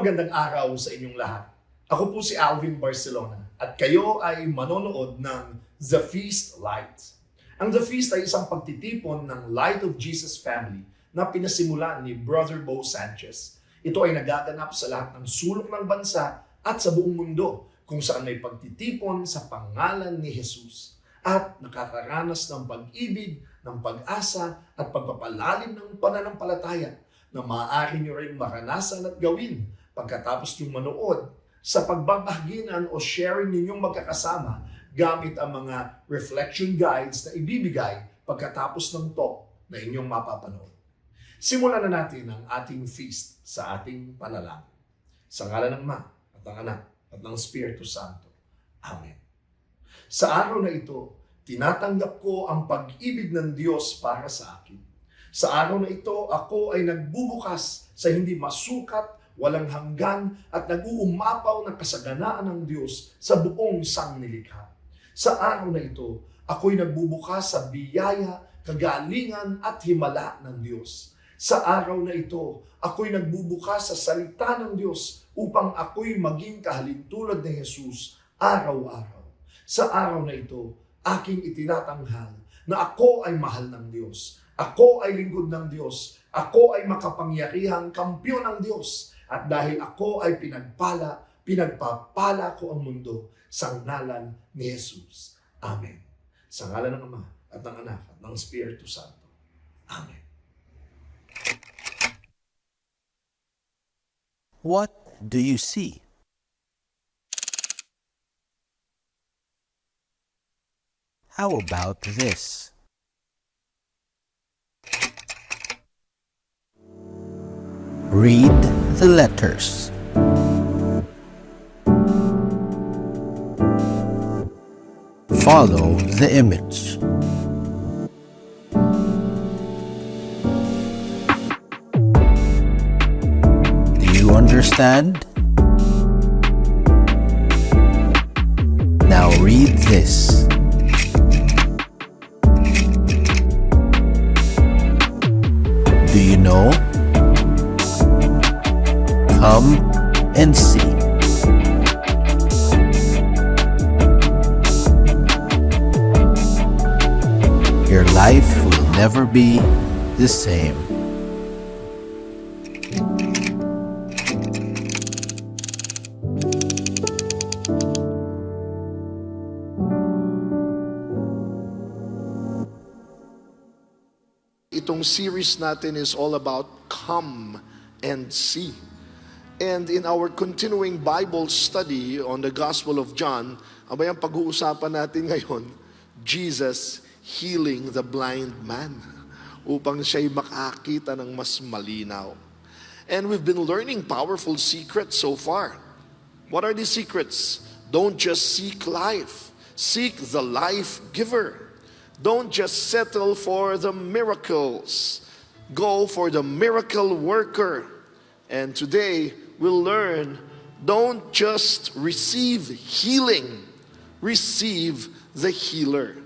Magandang araw sa inyong lahat. Ako po si Alvin Barcelona at kayo ay manonood ng The Feast Light. Ang The Feast ay isang pagtitipon ng Light of Jesus Family na pinasimulan ni Brother Bo Sanchez. Ito ay nagaganap sa lahat ng sulok ng bansa at sa buong mundo kung saan may pagtitipon sa pangalan ni Jesus at nakakaranas ng pag-ibig, ng pag-asa at pagpapalalim ng pananampalataya na maaari nyo rin maranasan at gawin pagkatapos yung manood sa pagbabahaginan o sharing ninyong magkakasama gamit ang mga reflection guides na ibibigay pagkatapos ng talk na inyong mapapanood. Simulan na natin ang ating feast sa ating panalangin. Sa ngalan ng Ama at ng Anak at ng Espiritu Santo. Amen. Sa araw na ito, tinatanggap ko ang pag-ibig ng Diyos para sa akin. Sa araw na ito, ako ay nagbubukas sa hindi masukat, walang hanggan at nag-uumapaw ng kasaganaan ng Diyos sa buong sangnilikha. Sa araw na ito, ako'y nagbubukas sa biyaya, kagalingan at himala ng Diyos. Sa araw na ito, ako'y nagbubukas sa salita ng Diyos upang ako'y maging kahalintulad ni Jesus araw-araw. Sa araw na ito, aking itinatanghal na ako ay mahal ng Diyos. Ako ay lingkod ng Diyos. Ako ay makapangyarihang kampiyon ng Diyos. At dahil ako ay pinagpapala ko ang mundo sa ngalan ni Jesus. Amen. Sa ngalan ng Ama at ng Anak at ng Espiritu Santo. Amen. What do you see? How about this? Read the letters. Follow the image. Do you understand? Now read this. Do you know? Come and see. Your life will never be the same. Itong series natin is all about come and see. And in our continuing Bible study on the Gospel of John, ang pag-uusapan natin ngayon, Jesus healing the blind man upang siya'y makakita ng mas malinaw. And we've been learning powerful secrets so far. What are these secrets? Don't just seek life. Seek the life giver. Don't just settle for the miracles. Go for the miracle worker. And today, we'll learn, don't just receive healing, receive the healer.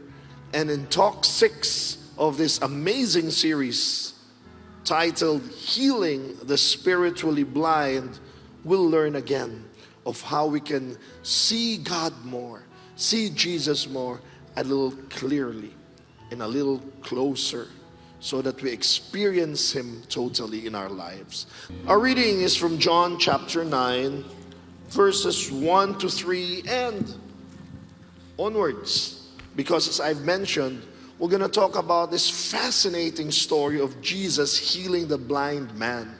And in talk 6 of this amazing series, titled Healing the Spiritually Blind, we'll learn again of how we can see God more, see Jesus more, a little clearly and a little closer, so that we experience Him totally in our lives. Our reading is from John chapter 9, verses 1 to 3 and onwards. Because as I've mentioned, we're going to talk about this fascinating story of Jesus healing the blind man.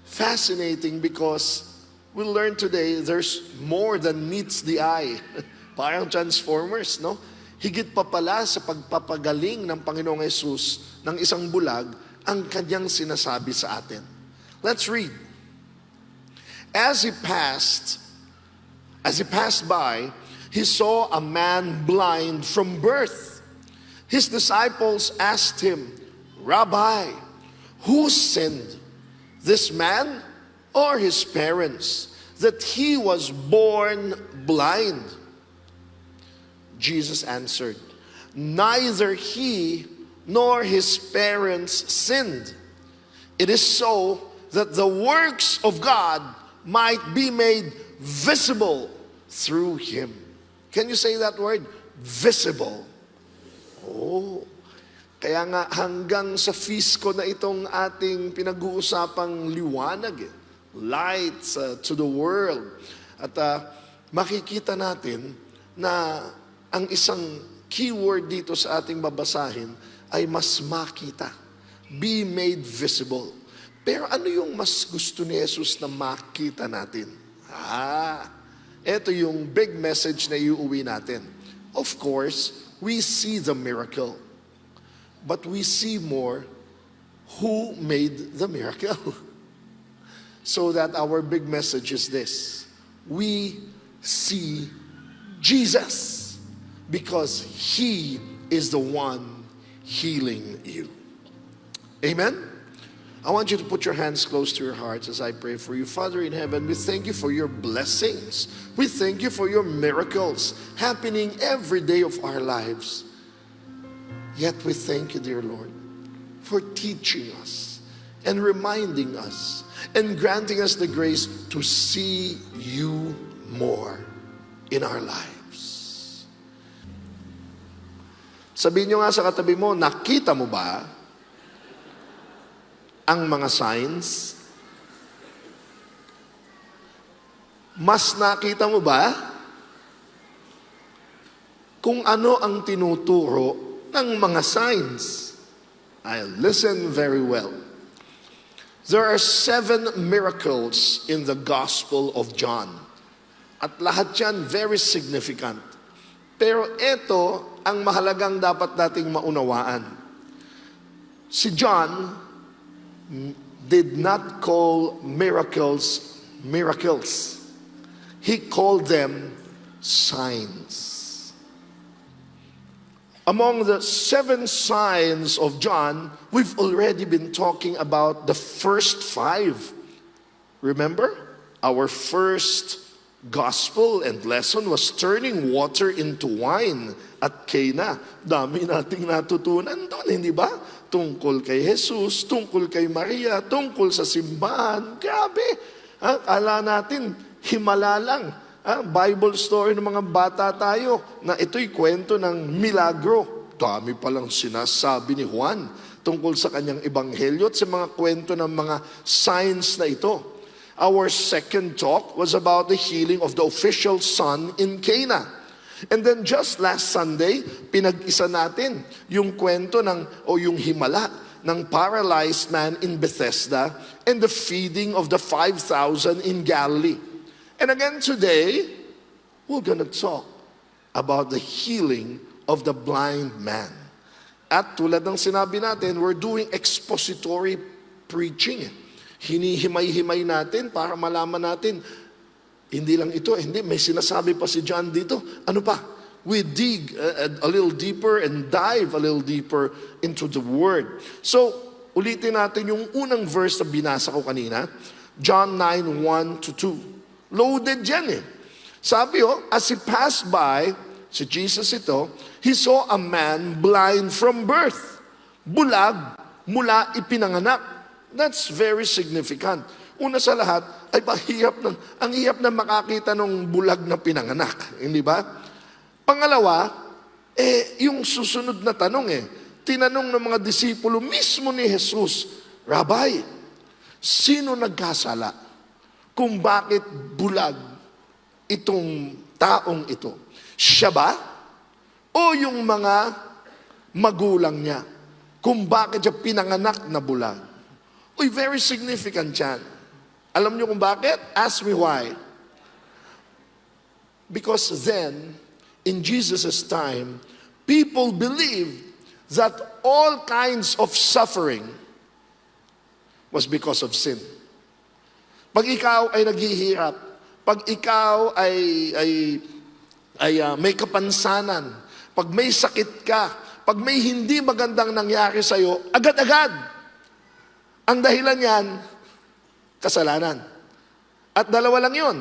Fascinating because we'll learn today there's more than meets the eye. Parang Transformers, no? Higit pa pala sa pagpapagaling ng Panginoong Jesus ng isang bulag ang kanyang sinasabi sa atin. Let's read. As he passed by, he saw a man blind from birth. His disciples asked him, Rabbi, who sinned, this man or his parents, that he was born blind? Jesus answered, neither he nor his parents sinned. It is so that the works of God might be made visible through Him. Can you say that word? Visible. Oh, kaya nga hanggang sa feast ko na itong ating pinag-uusapang liwanag, light to the world. At makikita natin na ang isang keyword dito sa ating babasahin ay mas makita. Be made visible. Pero ano yung mas gusto ni Jesus na makita natin? Ito yung big message na iuwi natin. Of course, we see the miracle. But we see more who made the miracle. So that our big message is this. We see Jesus because He is the one healing you. Amen? I want you to put your hands close to your hearts as I pray for you. Father in heaven, we thank you for your blessings. We thank you for your miracles happening every day of our lives. Yet we thank you, dear Lord, for teaching us and reminding us and granting us the grace to see you more in our lives. Sabihin nyo nga sa katabi mo, nakita mo ba ang mga signs? Mas nakita mo ba kung ano ang tinuturo ng mga signs? I listen very well. There are 7 miracles in the Gospel of John. At lahat yan very significant. Pero ito ang mahalagang dapat nating maunawaan. Si John did not call miracles miracles. He called them signs. Among the 7 signs of John, we've already been talking about the first 5. Remember? Our first gospel and lesson was turning water into wine at Cana. Dami nating natutunan doon, hindi ba? Tungkol kay Jesus, tungkol kay Maria, tungkol sa simbahan. Grabe! Kala natin, himala lang. Bible story ng mga bata tayo na ito'y kwento ng milagro. Dami palang sinasabi ni Juan tungkol sa kanyang ebanghelyo at sa mga kwento ng mga signs na ito. Our second talk was about the healing of the official son in Cana. And then just last Sunday, pinag-isa natin yung kwento o yung himala ng paralyzed man in Bethesda and the feeding of the 5,000 in Galilee. And again today, we're gonna talk about the healing of the blind man. At tulad ng sinabi natin, we're doing expository preaching. Hinihimay-himay natin para malaman natin. Hindi lang ito, may sinasabi pa si John dito. Ano pa? We dig a little deeper and dive a little deeper into the Word. So, ulitin natin yung unang verse na binasa ko kanina. John 9:1-2. Loaded yan eh. Sabi as he passed by, si Jesus ito, he saw a man blind from birth. Bulag mula ipinanganak. That's very significant. Una sa lahat, ay ang hirap na makakita ng bulag na pinanganak. Hindi ba? Pangalawa, yung susunod na tanong tinanong ng mga disipulo mismo ni Jesus, Rabbi, sino nagkasala kung bakit bulag itong taong ito? Siya ba? O yung mga magulang niya? Kung bakit siya pinanganak na bulag? Uy, very significant yan. Alam niyo kung bakit? Ask me why. Because then, in Jesus' time, people believed that all kinds of suffering was because of sin. Pag ikaw ay naghihirap, pag ikaw ay may kapansanan, pag may sakit ka, pag may hindi magandang nangyari sa'yo, agad-agad. Ang dahilan yan, kasalanan. At dalawa lang yun.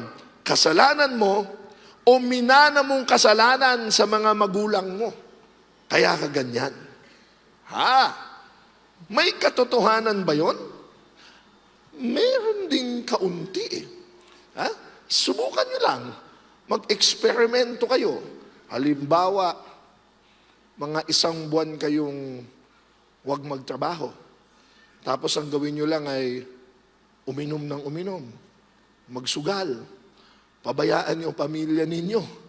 Kasalanan mo o minana mong kasalanan sa mga magulang mo. Kaya ka ganyan. May katotohanan ba yun? Meron ding kaunti Ha? Subukan nyo lang. Mag-eksperimento kayo. Halimbawa, mga 1 buwan kayong huwag magtrabaho. Tapos ang gawin nyo lang ay uminom ng uminom. Magsugal. Pabayaan yung pamilya ninyo.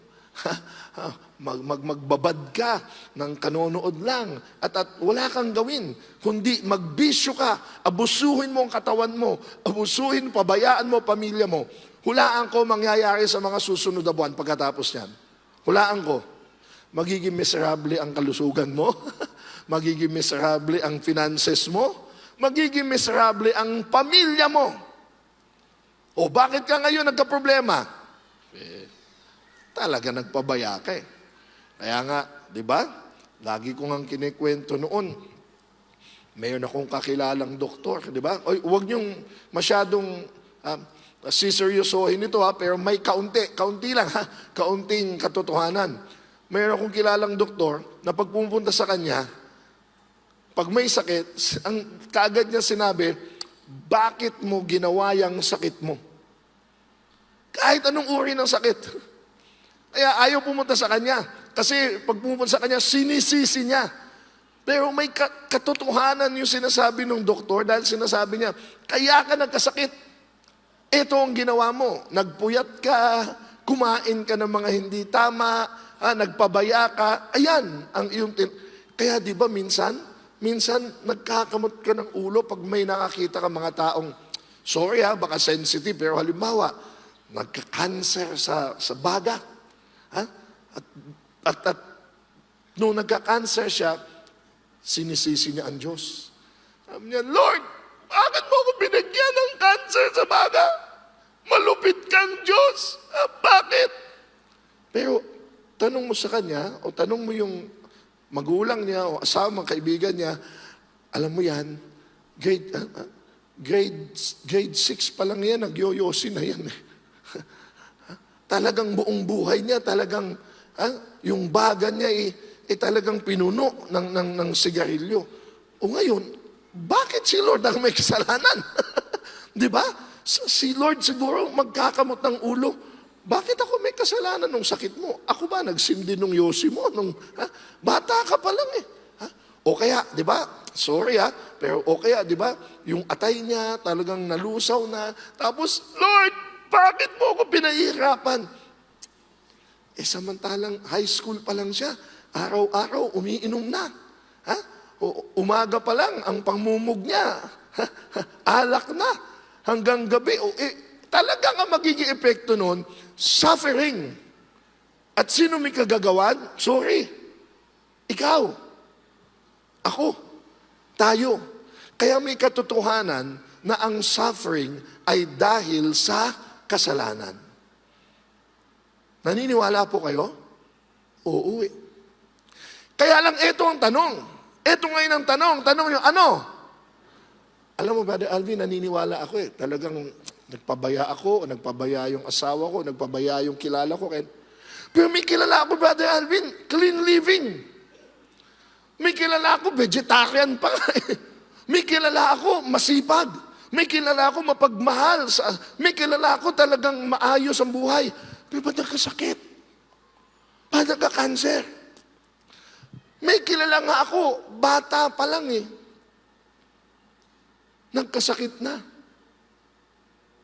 Magbabad ka ng kanonood lang at wala kang gawin kundi magbisyo ka, abusuhin mo ang katawan mo, abusuhin, pabayaan mo pamilya mo. Hulaan ko mangyayari sa mga susunod na buwan pagkatapos niyan. Hulaan ko, magiging miserable ang kalusugan mo, magiging miserable ang finances mo, magiging miserable ang pamilya mo. O bakit ka ngayon nagka-problema? Talaga nagpabaya ka eh. Kaya nga, di ba? Lagi ko ngang kinikwento noon. Mayroon akong kakilalang doktor, di ba? Oy, huwag niyong masyadong siseryosohin ito pero may kaunti lang kaunting katotohanan. Mayroon akong kilalang doktor na pag pumunta sa kanya, pag may sakit, ang kaagad niya sinabi, bakit mo ginawa yung sakit mo? Kahit anong uri ng sakit. Kaya ayaw pumunta sa kanya. Kasi pag pumunta sa kanya, sinisisi niya. Pero may katotohanan yung sinasabi ng doktor dahil sinasabi niya, kaya ka nagkasakit. Ito ang ginawa mo. Nagpuyat ka, kumain ka ng mga hindi tama, nagpabaya ka. Ayan ang iyong Kaya di ba minsan nagkakamot ka ng ulo pag may nakakita ka mga taong, sorry baka sensitive, pero halimbawa, nagka-cancer sa baga. At nung nagka-cancer siya, sinisisi niya ang Diyos. Sabi niya, Lord, bakit mo ako binigyan ng cancer sa baga? Malupit kang Diyos. Bakit? Pero tanong mo sa kanya, o tanong mo yung magulang niya, o asawa, kaibigan niya, alam mo yan, grade 6 pa lang yan, nagyoyosi na yan eh. Talagang buong buhay niya, talagang yung baga niya talagang pinuno ng sigarilyo. O ngayon, bakit si Lord ang may kasalanan? Di ba? Si Lord siguro magkakamot ng ulo. Bakit ako may kasalanan nung sakit mo? Ako ba nagsindi nung yosi mo? Bata ka pa lang eh. O kaya, di ba? Sorry pero o kaya, di ba? Yung atay niya talagang nalusaw na. Tapos, Lord, bakit mo ako pinahihirapan? Samantalang high school pa lang siya, araw-araw umiinom na. Umaga pa lang, ang pangmumug niya, alak na, hanggang gabi. Talaga nga magiging epekto nun, suffering. At sino may kagagawan? Sorry. Ikaw. Ako. Tayo. Kaya may katotohanan na ang suffering ay dahil sa kasalanan. Naniniwala po kayo? Oo eh. Kaya lang ito ang tanong. Ito ngayon ang tanong. Tanong nyo, ano? Alam mo, Brother Alvin, naniniwala ako eh. Talagang nagpabaya ako, o nagpabaya yung asawa ko, nagpabaya yung kilala ko. Pero may kilala ako, Brother Alvin, clean living. May kilala ako, vegetarian pa. May kilala ako, masipag. May kilala ako mapagmahal. May kilala ako talagang maayos ang buhay. Pero ba't nagkasakit? Ba't nagka-cancer? May kilala nga ako, bata pa lang eh. Nagkasakit na.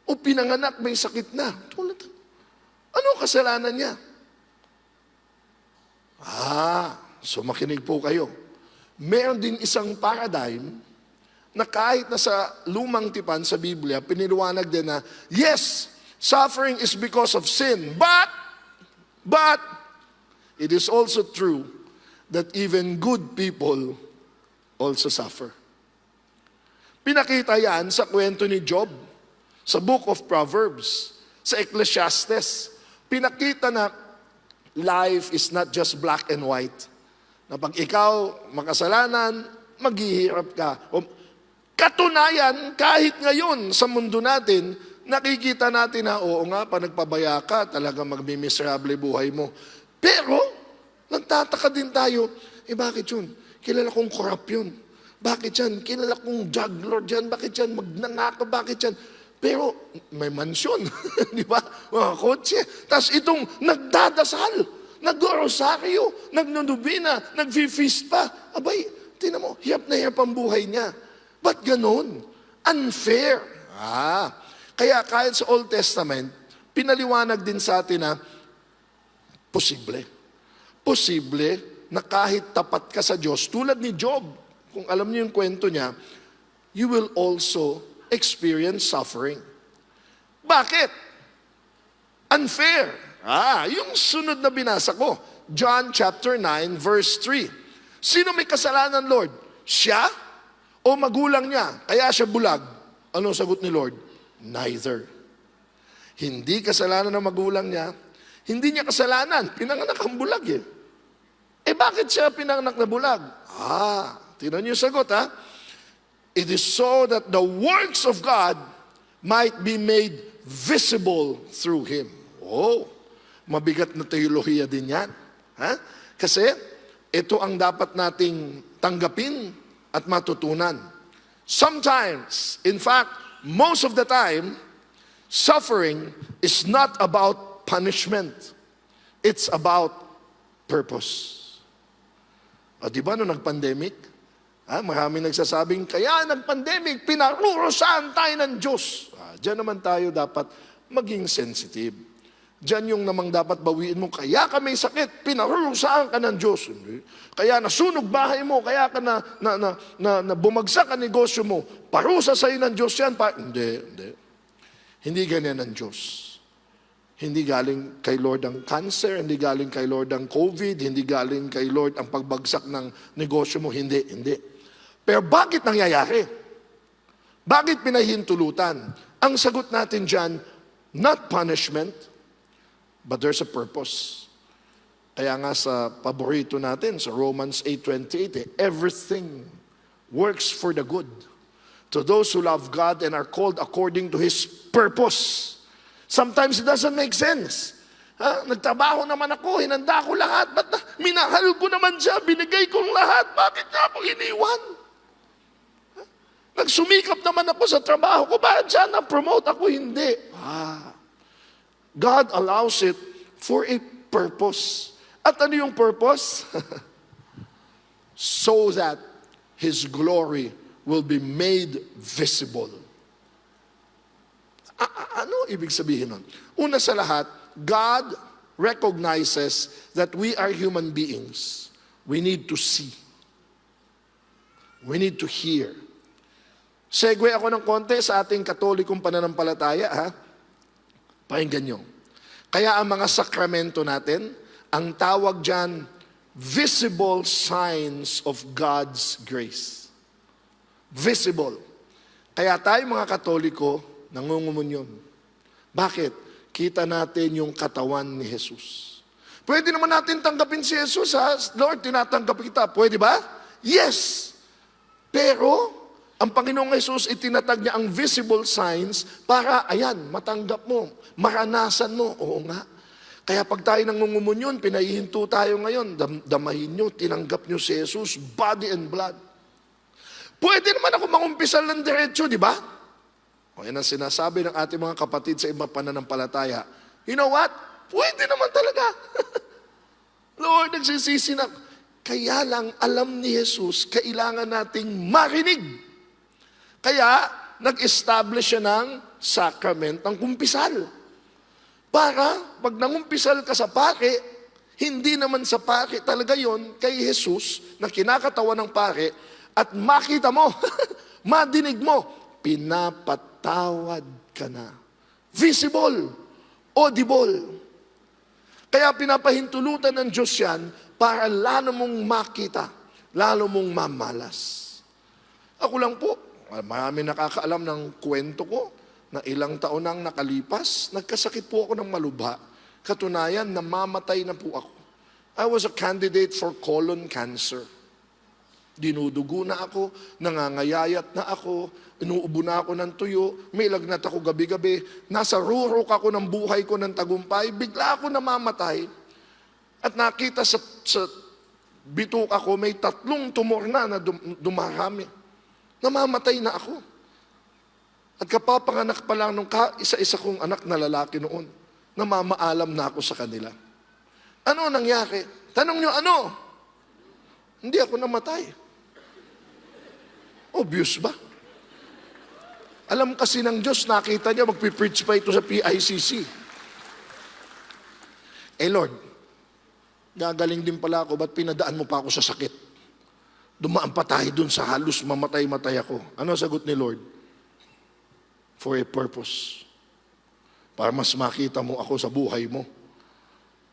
O pinanganak, may sakit na. Anong kasalanan niya? So makinig po kayo. Meron din isang paradigm na kahit na sa lumang tipan sa Biblia, piniliwanag din na, yes, suffering is because of sin, but it is also true that even good people also suffer. Pinakita yan sa kwento ni Job, sa Book of Proverbs, sa Ecclesiastes. Pinakita na life is not just black and white. Na pag ikaw makasalanan, maghihirap ka. Katunayan, kahit ngayon sa mundo natin, nakikita natin na, oo nga, pa nagpabaya ka, talagang magmimiserable buhay mo. Pero, nagtataka din tayo, bakit yun? Kilala kong corrupt yun. Bakit yan? Kilala kong juggler dyan. Bakit yan? Magnanakaw, bakit yan? Pero may mansyon, di ba? Mga kotse. Tapos itong nagdadasal, nag-rosaryo, nagnunubina, nag-feast pa. Abay, tinan mo, hirap na hirap ang buhay niya. Ba't ganun? Unfair. Kaya kahit sa Old Testament, pinaliwanag din sa atin na posible. Posible na kahit tapat ka sa Diyos, tulad ni Job, kung alam niyo yung kwento niya, you will also experience suffering. Bakit? Unfair. Yung sunod na binasa ko, John chapter 9, verse 3. Sino may kasalanan, Lord? Siya o magulang niya? Kaya siya bulag. Anong sagot ni Lord? Neither. Hindi kasalanan ng magulang niya. Hindi niya kasalanan. Pinanganak ang bulag eh. Bakit siya pinanganak na bulag? Tingnan niyo yung sagot It is so that the works of God might be made visible through Him. Mabigat na teolohiya din yan. Kasi ito ang dapat nating tanggapin at matutunan. Sometimes, in fact, most of the time, suffering is not about punishment. It's about purpose. Di ba nung nag-pandemic? Marami nagsasabing, kaya nag-pandemic, pinarurusahan tayo ng Diyos. Diyan naman tayo dapat maging sensitive. Diyan yung namang dapat bawiin mo, kaya ka may sakit, pinarurusahan ka ng Diyos. Kaya nasunog bahay mo, kaya ka na bumagsak ang negosyo mo, parusa sa'yo ng Diyos yan. Hindi. Hindi ganyan ang Diyos. Hindi galing kay Lord ang cancer, hindi galing kay Lord ang COVID, hindi galing kay Lord ang pagbagsak ng negosyo mo. Hindi. Pero bakit nangyayari? Bakit pinahintulutan? Ang sagot natin dyan, not punishment, but there's a purpose. Kaya nga sa paborito natin, sa Romans 8:28, everything works for the good to those who love God and are called according to His purpose. Sometimes it doesn't make sense. Nagtrabaho naman ako, hinanda ko lahat, ba't minahal ko naman siya, binigay kong lahat, bakit nga ako iniwan? Nagsumikap naman ako sa trabaho ko, bakit siya na-promote ako? Hindi. God allows it for a purpose. At ano yung purpose? So that His glory will be made visible. Ano ibig sabihin nun? Una sa lahat, God recognizes that we are human beings. We need to see. We need to hear. Segue ako ng konti sa ating katolikong pananampalataya, Pakinggan nyo. Kaya ang mga sakramento natin, ang tawag dyan, visible signs of God's grace. Visible. Kaya tayo mga Katoliko, nangungumunyon. Bakit? Kita natin yung katawan ni Jesus. Pwede naman natin tanggapin si Jesus, Lord, tinatanggap kita. Pwede ba? Yes. Pero, ang Panginoong Jesus, itinatag niya ang visible signs para, matanggap mo, maranasan mo. Oo nga. Kaya pag tayo nangungumunyon, pinahihinto tayo ngayon, damahin nyo, tinanggap nyo si Jesus, body and blood. Pwede naman ako mangumpisal ng diretso, di ba? Yan ang sinasabi ng ating mga kapatid sa ibang pananampalataya. You know what? Pwede naman talaga. Lord, nagsisisi na. Kaya lang, alam ni Jesus, kailangan nating marinig. Kaya, nag-establish siya ng sacrament ng kumpisal. Para, pag nangumpisal ka sa pare, hindi naman sa pare talaga yon kay Jesus na kinakatawan ng pare at makita mo, madinig mo, pinapatawad ka na. Visible, audible. Kaya pinapahintulutan ng Diyos yan para lalo mong makita, lalo mong mamalas. Ako lang po, marami nakakaalam ng kwento ko na ilang taon nang nakalipas, nagkasakit po ako ng malubha. Katunayan, namamatay na po ako. I was a candidate for colon cancer. Dinudugo na ako, nangangayayat na ako, inuubo na ako ng tuyo, may lagnat ako gabi-gabi, nasa rurok ako ng buhay ko ng tagumpay, bigla ako namamatay. At nakita sa bituka ko, may 3 tumor na dumarami. Namamatay na ako. At kapapanganak pa lang nung isa-isa kong anak na lalaki noon, namamaalam na ako sa kanila. Ano nangyari? Tanong nyo, ano? Hindi ako namatay. Obvious ba? Alam kasi ng Diyos, nakita niya, magpipreach pa ito sa PICC. Lord, gagaling din pala ako, ba't pinadaan mo pa ako sa sakit? Dumaan pa tayo dun sa halos mamatay-matay ako. Ano sagot ni Lord? For a purpose. Para mas makita mo ako sa buhay mo.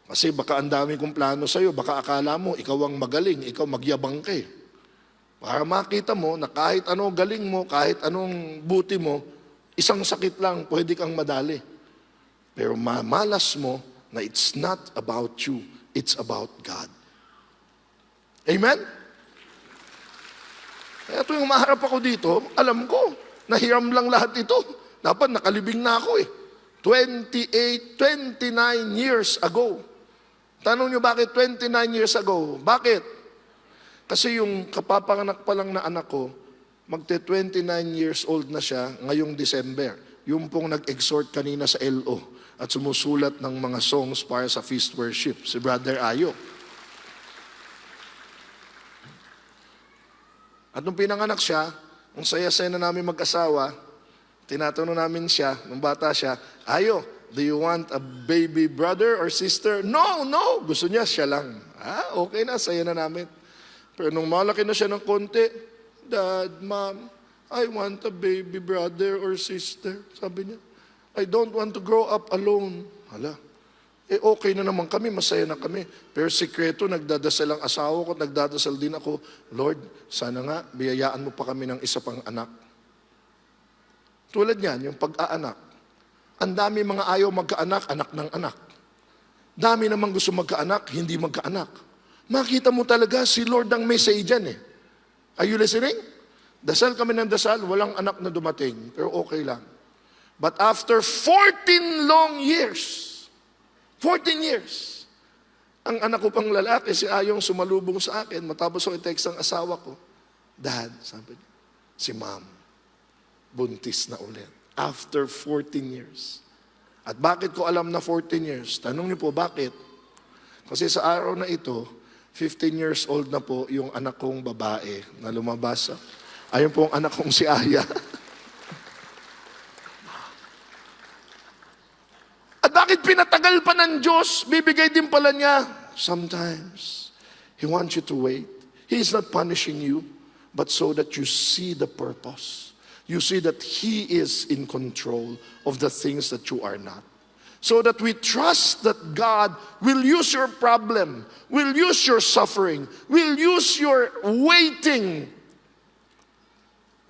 Kasi baka ang dami kong plano sa'yo, baka akala mo, ikaw ang magaling, ikaw magyabang ka eh. Para makita mo na kahit anong galing mo, kahit anong buti mo, isang sakit lang, pwede kang madali. Pero malas mo na it's not about you, it's about God. Amen? Kaya tuwing maharap ako dito, alam ko, nahiram lang lahat ito. Dapat nakalibing na ako eh. 29 years ago. Tanong nyo bakit 29 years ago? Bakit? Kasi yung kapapanganak pa lang na anak ko, magte-29 years old na siya ngayong December. Yung pong nag-exhort kanina sa LO at sumusulat ng mga songs para sa feast worship, si Brother Ayo. At nung pinanganak siya, ang saya-saya na namin mag-asawa, tinatanong namin siya, nung bata siya, Ayo, do you want a baby brother or sister? No, no. Gusto niya, siya lang. Okay na, saya na namin. Pero nung malaki na siya ng konti, Dad, Mom, I want a baby brother or sister. Sabi niya, I don't want to grow up alone. Hala, okay na naman kami, masaya na kami. Pero sikreto, nagdadasal ang asawa ko, nagdadasal din ako, Lord, sana nga, biyayaan mo pa kami ng isa pang anak. Tulad niyan, yung pag-aanak. Ang dami mga ayaw magkaanak, anak ng anak. Dami namang gusto magkaanak, hindi magkaanak. Makita mo talaga, si Lord ang may say dyan eh. Are you listening? Dasal kami ng dasal, walang anak na dumating, pero okay lang. But after 14 long years, 14 years, ang anak ko pang lalaki, si Ayong sumalubong sa akin, matapos ko i-text ang asawa ko, Dad, sabi niya, si Mom, buntis na ulit. After 14 years. At bakit ko alam na 14 years? Tanong niyo po, bakit? Kasi sa araw na ito, 15 years old na po yung anak kong babae na lumabas. Ayun po ang anak kong si Aya. At bakit pinatagal pa ng Diyos? Bibigay din pala niya. Sometimes, He wants you to wait. He is not punishing you, but so that you see the purpose. You see that He is in control of the things that you are not. So that we trust that God will use your problem, will use your suffering, will use your waiting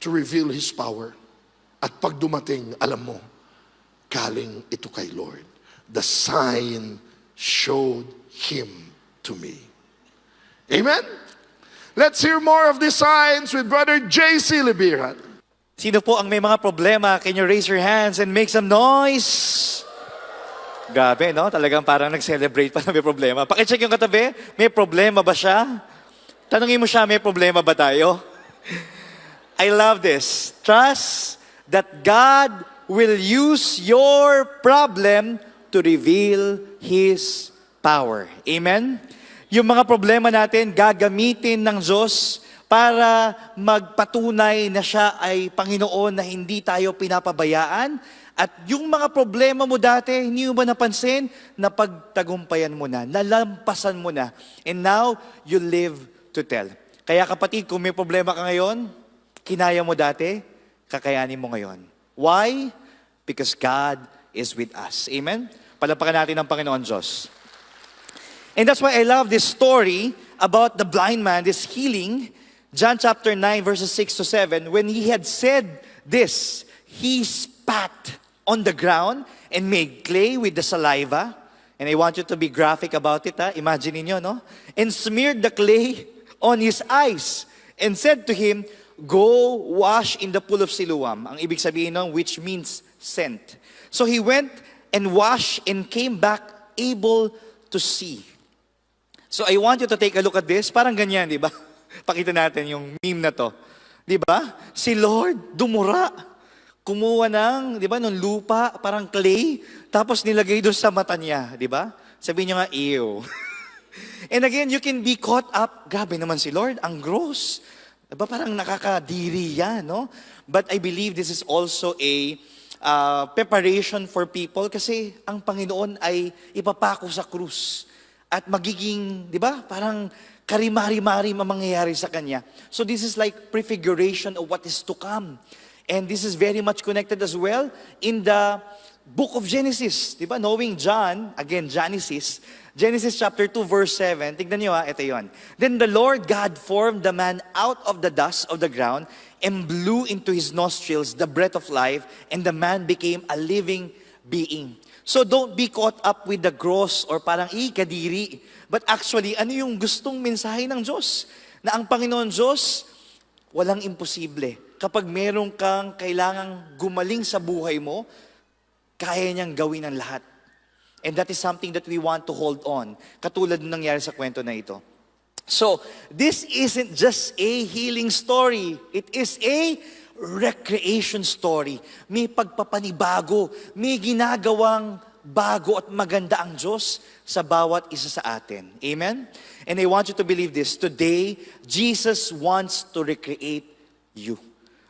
to reveal His power. At pag dumating, alam mo, galing ito kay Lord. The sign showed Him to me. Amen? Let's hear more of the signs with Brother J.C. Libiran. Sino po ang may mga problema? Can you raise your hands and make some noise? Grabe, no? Talagang parang nag-celebrate pa na may problema. Pakicheck yung katabi, may problema ba siya? Tanungin mo siya, may problema ba tayo? I love this. Trust that God will use your problem to reveal His power. Amen? Yung mga problema natin, gagamitin ng Diyos para magpatunay na siya ay Panginoon na hindi tayo pinapabayaan. At yung mga problema mo dati, hindi mo ba napansin na pagtagumpayan mo na, nalampasan mo na, and now you live to tell. Kaya kapatid, kung may problema ka ngayon, kinaya mo dati, kakayanin mo ngayon. Why? Because God is with us. Amen? Palapakan natin ang Panginoon Diyos. And that's why I love this story about the blind man, this healing. John chapter 9, verses 6 to 7. When he had said this, he spat on the ground and made clay with the saliva. And I want you to be graphic about it. Imagine niyo, no? And smeared the clay on his eyes and said to him, Go wash in the pool of Siloam. Ang ibig sabihin nun, which means sent. So he went and washed and came back able to see. So I want you to take a look at this. Parang ganyan, di ba? Pakita natin yung meme na to. Di ba? Si Lord dumura. kumuha ng, di ba, nung lupa, parang clay, tapos nilagay doon sa mata niya, di ba? Sabihin niyo nga, ew. And again, you can be caught up, grabe naman si Lord, ang gross. Diba parang nakakadiri yan, no? But I believe this is also a preparation for people kasi ang Panginoon ay ipapako sa krus at magiging, di ba, parang karimari-mari mangyayari sa Kanya. So this is like prefiguration of what is to come. And this is very much connected as well in the book of Genesis. Di ba? Knowing John, again, Genesis chapter 2, verse 7. Tignan nyo ito yon. Then the Lord God formed the man out of the dust of the ground and blew into his nostrils the breath of life, and the man became a living being. So don't be caught up with the gross or parang kadiri. But actually, ano yung gustong mensahe ng Diyos? Na ang Panginoon Diyos, walang imposible. Kapag meron kang kailangang gumaling sa buhay mo, kaya niyang gawin ang lahat. And that is something that we want to hold on. Katulad ng nangyari sa kwento na ito. So, this isn't just a healing story. It is a recreation story. May pagpapanibago. May ginagawang bago at maganda ang Diyos sa bawat isa sa atin. Amen? And I want you to believe this. Today, Jesus wants to recreate you.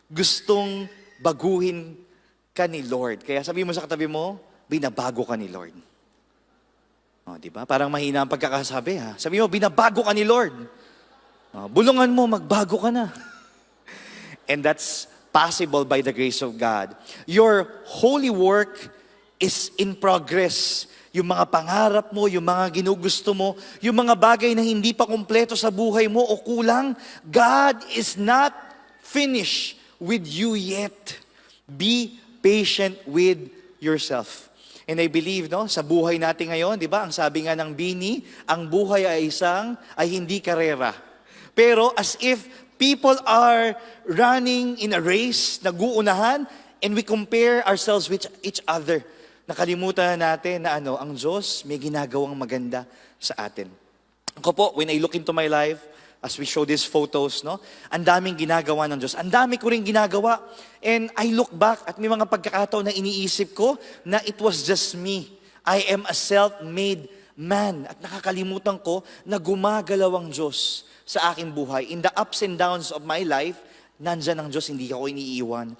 Gustong baguhin ka ni Lord. Kaya sabi mo sa katabi mo, binabago ka ni Lord. O, di ba? Parang mahina ang pagkakasabi, ha? Sabi mo, binabago ka ni Lord. O, bulungan mo, magbago ka na. And that's possible by the grace of God. Your holy work is in progress. Yung mga pangarap mo, yung mga ginugusto mo, yung mga bagay na hindi pa kumpleto sa buhay mo o kulang, God is not finished with you yet. Be patient with yourself. And I believe, no, sa buhay natin ngayon, di ba, ang sabi nga ng Bini, ang buhay ay hindi karera. Pero as if people are running in a race, naguunahan, and we compare ourselves with each other. Nakalimutan natin na ang Diyos may ginagawang maganda sa atin. Ako po, when I look into my life, as we show these photos, no? Ang daming ginagawa ng Diyos. Ang dami ko rin ginagawa. And I look back at may mga pagkakataon na iniisip ko na it was just me. I am a self-made man. At nakakalimutan ko na gumagalaw ang Diyos sa aking buhay. In the ups and downs of my life, nandyan ang Diyos, hindi ako iniiwan.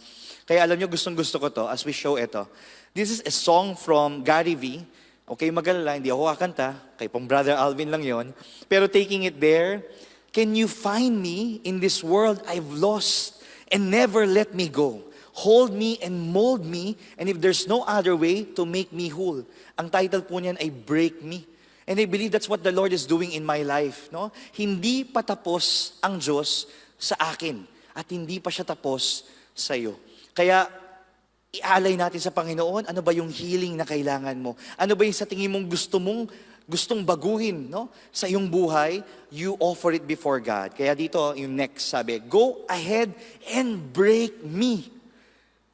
Kaya alam nyo, gustong-gusto ko to as we show ito. This is a song from Gary V. Okay, magalala, hindi ako kakanta. Kay pong Brother Alvin lang yon. Pero taking it there, can you find me in this world I've lost and never let me go? Hold me and mold me, and if there's no other way to make me whole. Ang title po niyan ay Break Me. And I believe that's what the Lord is doing in my life. No? Hindi pa tapos ang Diyos sa akin at hindi pa siya tapos sa iyo. Kaya ialay natin sa Panginoon, ano ba yung healing na kailangan mo? Ano ba yung sa tingin mong gustong baguhin, no? Sa iyong buhay, you offer it before God. Kaya dito, yung next sabi, go ahead and break me.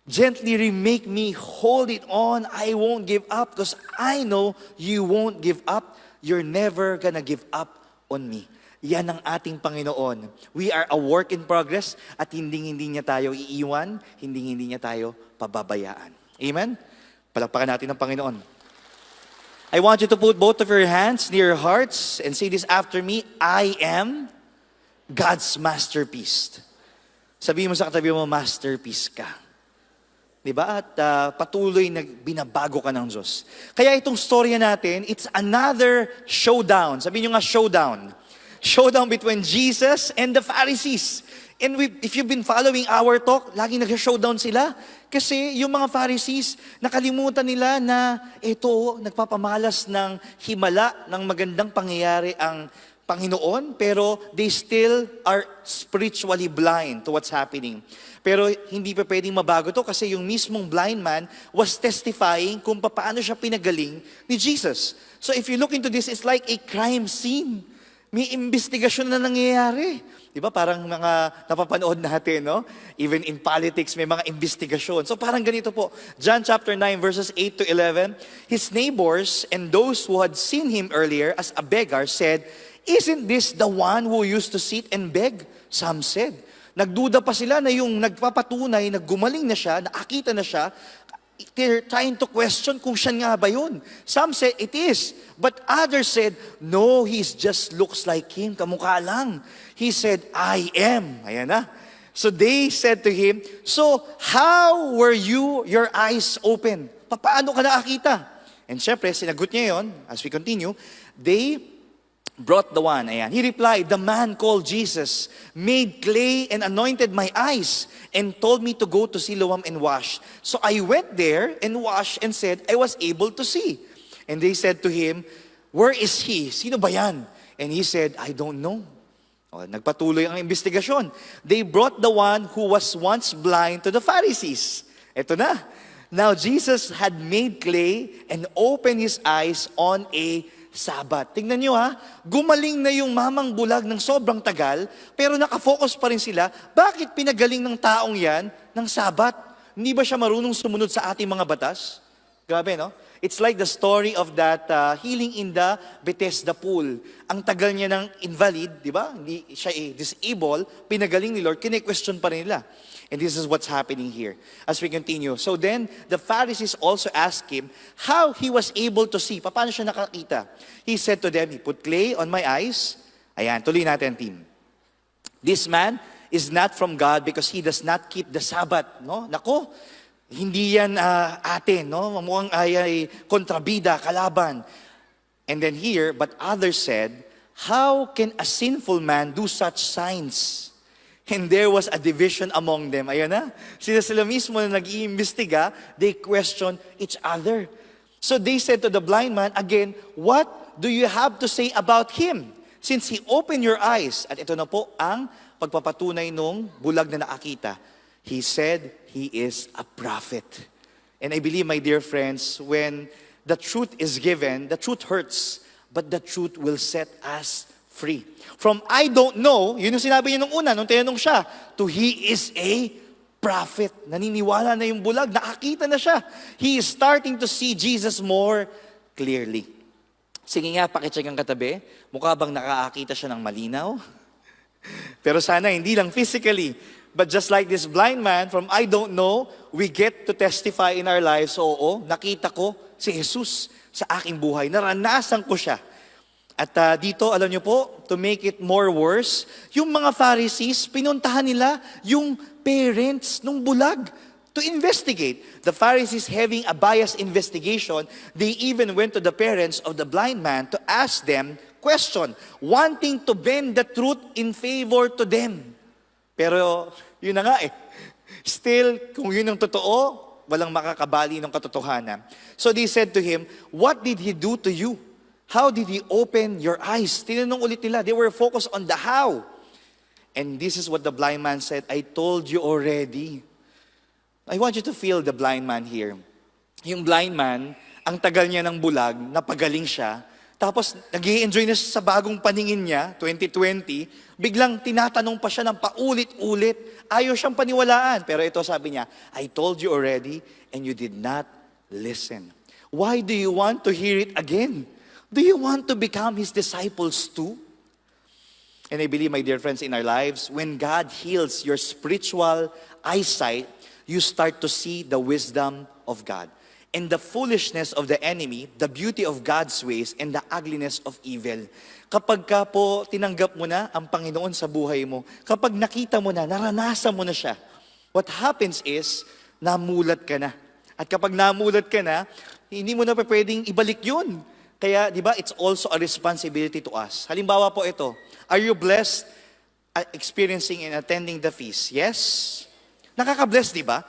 Gently remake me, hold it on. I won't give up because I know you won't give up. You're never gonna give up on me. Yan ang ating Panginoon. We are a work in progress at hindi niya tayo iiwan, hindi niya tayo pababayaan. Amen? Palakpakan natin ang Panginoon. I want you to put both of your hands near your hearts and say this after me, I am God's masterpiece. Sabihin mo sa katabi mo, masterpiece ka. Diba? At patuloy na binabago ka ng Diyos. Kaya itong storya natin, it's another showdown. Sabihin nyo nga, showdown. Showdown between Jesus and the Pharisees. And if you've been following our talk, laging nag-showdown sila. Kasi yung mga Pharisees, nakalimutan nila na ito, nagpapamalas ng himala, ng magandang pangyayari ang Panginoon, pero they still are spiritually blind to what's happening. Pero hindi pa pwedeng mabago to kasi yung mismong blind man was testifying kung paano siya pinagaling ni Jesus. So if you look into this, it's like a crime scene. May investigasyon na nangyayari. Di ba? Parang mga napapanood natin, no? Even in politics, may mga investigasyon. So parang ganito po. John chapter 9, verses 8 to 11. His neighbors and those who had seen him earlier as a beggar said, "Isn't this the one who used to sit and beg?" Some said, Nagduda pa sila na yung nagpapatunay, naggumaling na siya, nakakita na siya, they're trying to question kung siya nga ba yun. Some said, it is. But others said, no, he just looks like him, kamukha lang. He said, I am. Ayan na. So they said to him, so how were your eyes open? Paano ka nakakita? And syempre, sinagot niya yon. As we continue, they brought the one. Ayan. He replied, the man called Jesus made clay and anointed my eyes and told me to go to Siloam and wash. So I went there and washed and said, I was able to see. And they said to him, where is he? Sino ba yan? And he said, I don't know. O, nagpatuloy ang investigasyon. They brought the one who was once blind to the Pharisees. Ito na. Now Jesus had made clay and opened his eyes on a Sabbath. Tingnan nyo ha, gumaling na yung mamang bulag ng sobrang tagal, pero nakafocus pa rin sila, bakit pinagaling ng taong yan ng Sabbath? Hindi ba siya marunong sumunod sa ating mga batas? Grabe, no? It's like the story of that healing in the Bethesda pool. Ang tagal niya ng invalid, di ba? Hindi siya disabled, pinagaling ni Lord, kine-question pa rin nila. And this is what's happening here as we continue. So then, the Pharisees also asked him how he was able to see. Paano siya nakakita? He said to them, he put clay on my eyes. Ayan, tuloy natin, team. This man is not from God because he does not keep the Sabbath. No? Nako, hindi yan atin. No? Mukhang ay kontrabida, kalaban. And then here, but others said, how can a sinful man do such signs? And there was a division among them. Ayan na. Sila mismo na nag-iimbestiga, they question each other. So they said to the blind man, again, what do you have to say about him? Since he opened your eyes. At ito na po ang pagpapatunay nung bulag na nakakita. He said he is a prophet. And I believe, my dear friends, when the truth is given, the truth hurts, but the truth will set us free. From I don't know, yun yung sinabi niya nung una, nung tinanong siya, to he is a prophet. Naniniwala na yung bulag, nakakita na siya. He is starting to see Jesus more clearly. Sige nga, pakicheck ang katabi. Mukha bang nakakita siya ng malinaw? Pero sana hindi lang physically. But just like this blind man, from I don't know, we get to testify in our lives, oo, nakita ko si Jesus sa aking buhay. Naranasan ko siya. At dito, alam niyo po, to make it more worse, yung mga Pharisees, pinuntahan nila yung parents nung bulag to investigate. The Pharisees, having a biased investigation, they even went to the parents of the blind man to ask them question, wanting to bend the truth in favor to them. Pero yun na nga eh. Still, kung yun ang totoo, walang makakabali ng katotohanan. So they said to him, what did he do to you? How did he open your eyes? Tinanong ulit nila. They were focused on the how. And this is what the blind man said, I told you already. I want you to feel the blind man here. Yung blind man, ang tagal niya ng bulag, napagaling siya, tapos nag-i-enjoy na siya sa bagong paningin niya, 2020, biglang tinatanong pa siya ng paulit-ulit. Ayaw siyang paniwalaan. Pero ito sabi niya, I told you already and you did not listen. Why do you want to hear it again? Do you want to become His disciples too? And I believe, my dear friends, in our lives, when God heals your spiritual eyesight, you start to see the wisdom of God. And the foolishness of the enemy, the beauty of God's ways, and the ugliness of evil. Kapag ka po tinanggap mo na ang Panginoon sa buhay mo, kapag nakita mo na, naranasan mo na siya, what happens is, namulat ka na. At kapag namulat ka na, hindi mo na pa pwedeng ibalik yun. Kaya, di ba, it's also a responsibility to us. Halimbawa po ito, are you blessed at experiencing and attending the feast? Yes? Nakaka-bless, di ba?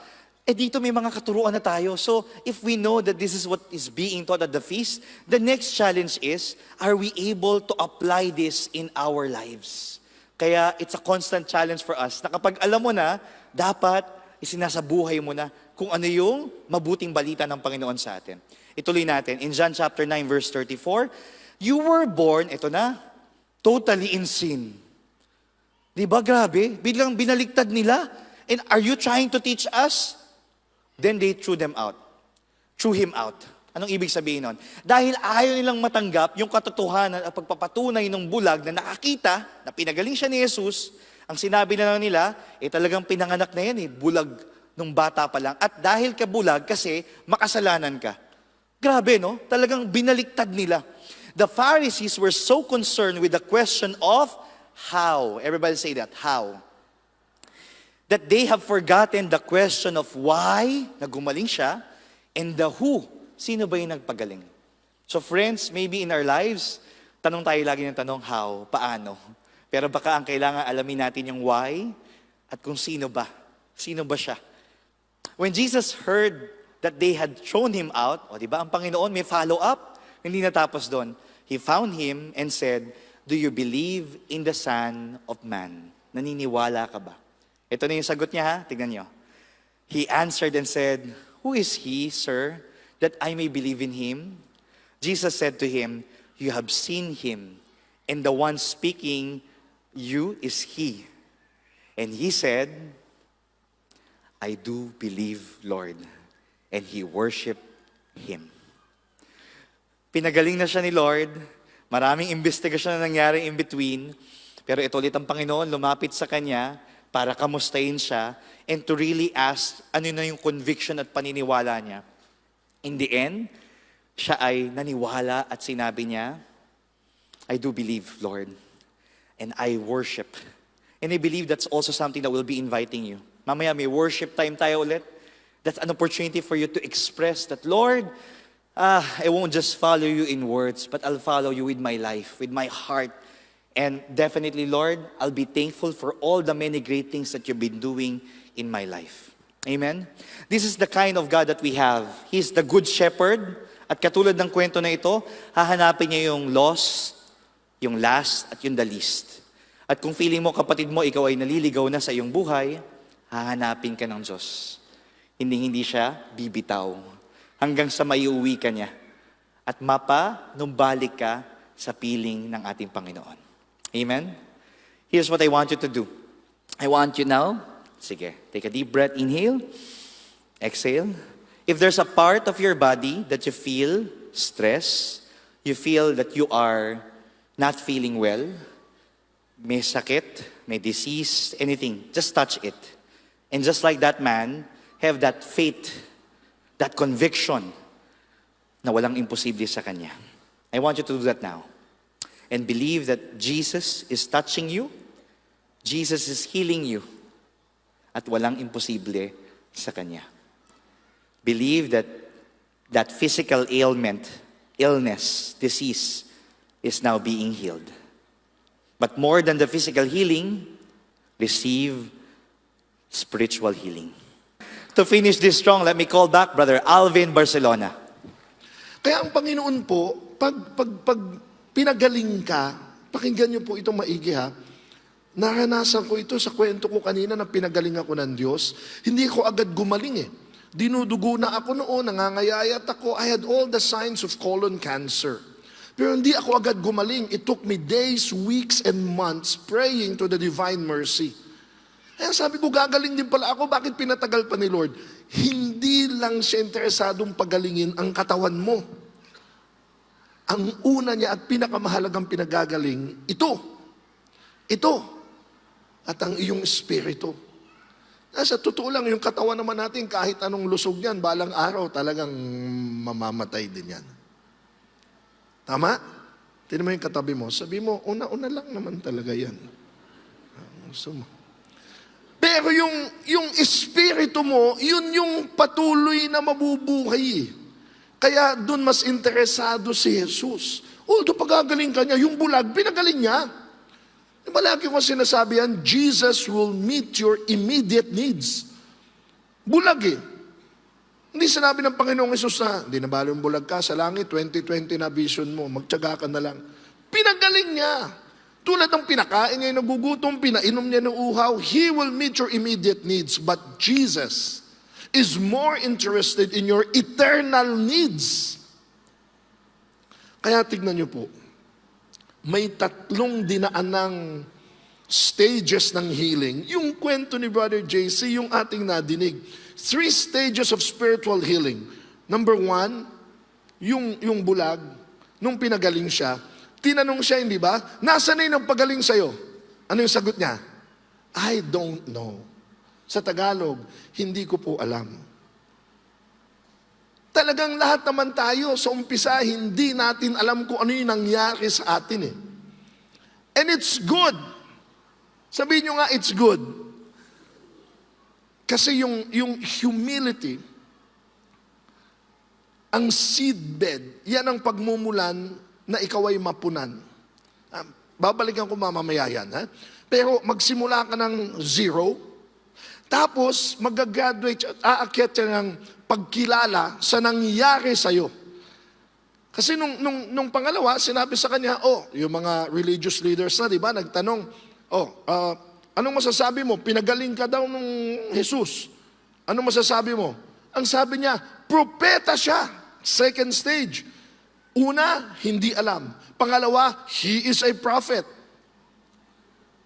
Dito may mga katuruan na tayo. So, if we know that this is what is being taught at the feast, the next challenge is, are we able to apply this in our lives? Kaya, it's a constant challenge for us na kapag alam mo na, dapat isinasabuhay mo na kung ano yung mabuting balita ng Panginoon sa atin. Ituloy natin. In John chapter 9, verse 34, you were born, ito na, totally in sin. Di ba grabe? Biglang binaligtad nila. And are you trying to teach us? Then they threw them out. Threw him out. Anong ibig sabihin nun? Dahil ayaw nilang matanggap yung katotohanan at pagpapatunay ng bulag na nakakita, na pinagaling siya ni Jesus, Ang sinabi na lang nila, talagang pinanganak na yan bulag nung bata pa lang. At dahil ka bulag, kasi makasalanan ka. Grabe, no? Talagang binaliktad nila. The Pharisees were so concerned with the question of how. Everybody say that, how. That they have forgotten the question of why, na gumaling siya, and the who. Sino ba yung nagpagaling? So friends, maybe in our lives, tanong tayo lagi ng tanong, how, paano. Pero baka ang kailangan alamin natin yung why, at kung sino ba. Sino ba siya? When Jesus heard that they had thrown him out, o diba, ang Panginoon may follow-up, hindi natapos doon. He found him and said, "Do you believe in the Son of Man?" Naniniwala ka ba? Ito na yung sagot niya, ha? Tignan niyo. He answered and said, "Who is he, sir, that I may believe in him?" Jesus said to him, "You have seen him, and the one speaking you is he." And he said, "I do believe, Lord." And he worshiped him. Pinagaling na siya ni Lord. Maraming investigasyon na nangyari in between. Pero ito ulit ang Panginoon, lumapit sa kanya para kamustahin siya and to really ask ano na yung conviction at paniniwala niya. In the end, siya ay naniwala at sinabi niya, "I do believe, Lord, and I worship." And I believe that's also something that we'll be inviting you. Mamaya may worship time tayo ulit. That's an opportunity for you to express that, "Lord, I won't just follow you in words, but I'll follow you with my life, with my heart. And definitely, Lord, I'll be thankful for all the many great things that you've been doing in my life." Amen? This is the kind of God that we have. He's the good shepherd. At katulad ng kwento na ito, hahanapin niya yung lost, yung last, at yung the least. At kung feeling mo, kapatid mo, ikaw ay naliligaw na sa iyong buhay, hahanapin ka ng Diyos. Hindi siya bibitaw. Hanggang sa maiuwi ka niya. At numbalik ka sa piling ng ating Panginoon. Amen? Here's what I want you to do. I want you now, sige, take a deep breath, inhale, exhale. If there's a part of your body that you feel stress, you feel that you are not feeling well, may sakit, may disease, anything, just touch it. And just like that man, have that faith, that conviction na walang imposible sa Kanya. I want you to do that now. And believe that Jesus is touching you, Jesus is healing you, at walang imposible sa Kanya. Believe that that physical ailment, illness, disease is now being healed. But more than the physical healing, receive spiritual healing. To finish this strong, let me call back Brother Alvin Barcelona. Kaya ang Panginoon po, pag pinagaling ka, pakinggan niyo po itong maigi ha, naranasan ko ito sa kwento ko kanina na pinagaling ako ng Diyos. Hindi ko agad gumaling eh. Dinudugo na ako noon, nangangayayat ako. I had all the signs of colon cancer. Pero hindi ako agad gumaling. It took me days, weeks, and months praying to the divine mercy. Kaya sabi ko, gagaling din pala ako. Bakit pinatagal pa ni Lord? Hindi lang siya interesadong pagalingin ang katawan mo. Ang una niya at pinakamahalagang pinagagaling, ito. Ito. At ang iyong espiritu. Sa totoo lang, yung katawan naman natin, kahit anong lusog yan, balang araw talagang mamamatay din yan. Tama? Tignan mo yung katabi mo. Sabi mo, una-una lang naman talaga yan. Gusto mo. Pero yung espiritu mo, yun yung patuloy na mabubuhay. Kaya doon mas interesado si Jesus. Although pagagaling ka niya, yung bulag, pinagaling niya. Malagi ko sinasabi yan, Jesus will meet your immediate needs. Bulag eh. Hindi sinabi ng Panginoong Hesus na, hindi na balo yung bulag ka sa langit, 2020 na vision mo, magtyaga ka na lang. Pinagaling niya. Tulad ng pinakain niya yung nagugutom, pinainom niya ng uhaw, He will meet your immediate needs. But Jesus is more interested in your eternal needs. Kaya tignan niyo po, may 3 dinaanang stages ng healing. Yung kwento ni Brother JC, yung ating nadinig. 3 stages of spiritual healing. Number 1, yung bulag, nung pinagaling siya, tinanong siya, hindi ba? Nasaan na yung pagaling sa'yo? Ano yung sagot niya? I don't know. Sa Tagalog, hindi ko po alam. Talagang lahat naman tayo sa umpisa, hindi natin alam kung ano yung nangyari sa atin eh. And it's good. Sabihin nyo nga, it's good. Kasi yung humility, ang seedbed, yan ang pagmumulan na ikaw ay mapunan. Babalikan ko mamamaya yan. Ha? Pero magsimula ka ng zero, tapos mag-graduate at aakyat ka ng pagkilala sa nangyari sa'yo. Kasi nung pangalawa, sinabi sa kanya, yung mga religious leaders na, di ba, nagtanong, anong masasabi mo? Pinagaling ka daw nung Jesus. Anong masasabi mo? Ang sabi niya, propeta siya. Second stage. Una, hindi alam. Pangalawa, he is a prophet.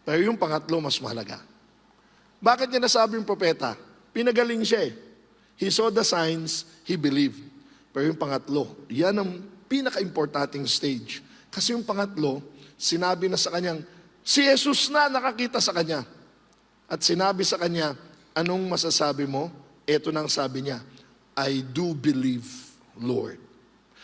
Pero yung pangatlo, mas mahalaga. Bakit niya nasabing propeta? Pinagaling siya eh. He saw the signs, he believed. Pero yung pangatlo, yan ang pinaka-importanting stage. Kasi yung pangatlo, sinabi na sa kanyang, si Jesus na nakakita sa kanya. At sinabi sa kanya, anong masasabi mo? Ito nang sabi niya, I do believe, Lord.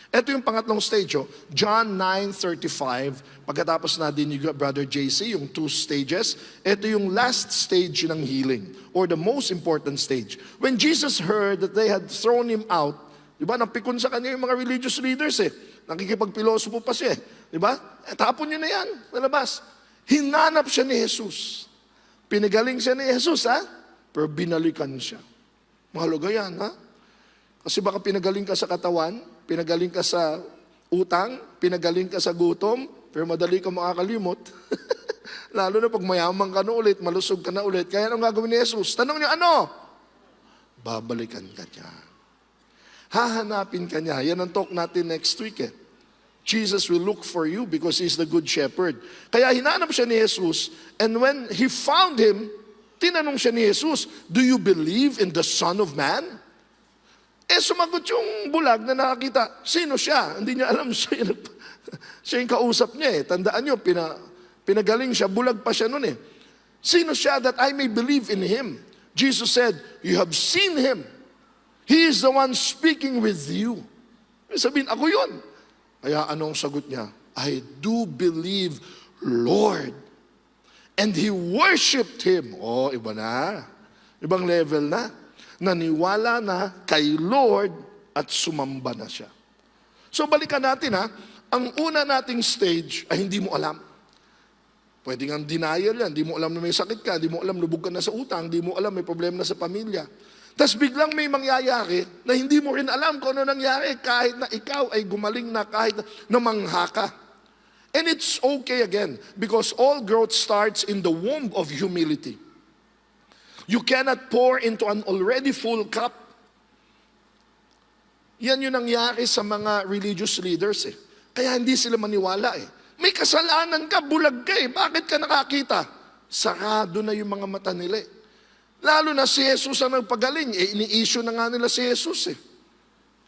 Ito yung pangatlong stage, John 9:35. Pagkatapos na din ni Brother JC, yung 2 stages, ito yung last stage ng healing, or the most important stage. When Jesus heard that they had thrown him out, di ba, napikon sa kanya yung mga religious leaders eh. Nakikipagpilosopo pa siya eh. Di ba? Tapon nyo na yan, nalabas. Hinanap siya ni Jesus. Pinagaling siya ni Jesus, ha? Pero binalikan siya. Mahalaga yan, ha? Kasi baka pinagaling ka sa katawan, pinagaling ka sa utang, pinagaling ka sa gutom, pero madali ka makakalimot. Lalo na pag mayaman ka na ulit, malusog ka na ulit. Kaya anong gagawin ni Jesus? Tanong niya, ano? Babalikan ka niya. Hahanapin ka niya. Yan ang talk natin next week eh. Jesus will look for you because He's the good shepherd. Kaya hinanap siya ni Jesus, and when He found Him, tinanong siya ni Jesus, do you believe in the Son of Man? Sumagot yung bulag na nakakita. Sino siya? Hindi niya alam siya yung kausap niya eh. Tandaan niyo, pinagaling siya, bulag pa siya nun eh. Sino siya that I may believe in Him? Jesus said, you have seen Him. He is the one speaking with you. Sabihin, ako yun. Kaya anong sagot niya? I do believe, Lord. And he worshipped Him. Iba na. Ibang level na. Naniwala na kay Lord at sumamba na siya. So balikan natin ha, ang una nating stage ay hindi mo alam. Pwede nga denial yan, hindi mo alam na may sakit ka, hindi mo alam lubog ka na sa utang, hindi mo alam may problema na sa pamilya. Tapos biglang may mangyayari na hindi mo rin alam kung ano nangyari kahit na ikaw ay gumaling na, kahit na mangha ka. And it's okay again because all growth starts in the womb of humility. You cannot pour into an already full cup. Yan yung nangyari sa mga religious leaders eh. Kaya hindi sila maniwala eh. May kasalanan ka, bulag ka eh. Bakit ka nakakita? Sarado na yung mga mata nila eh. Lalo na si Jesus ang nagpagaling. Ini-issue na nga nila si Jesus eh.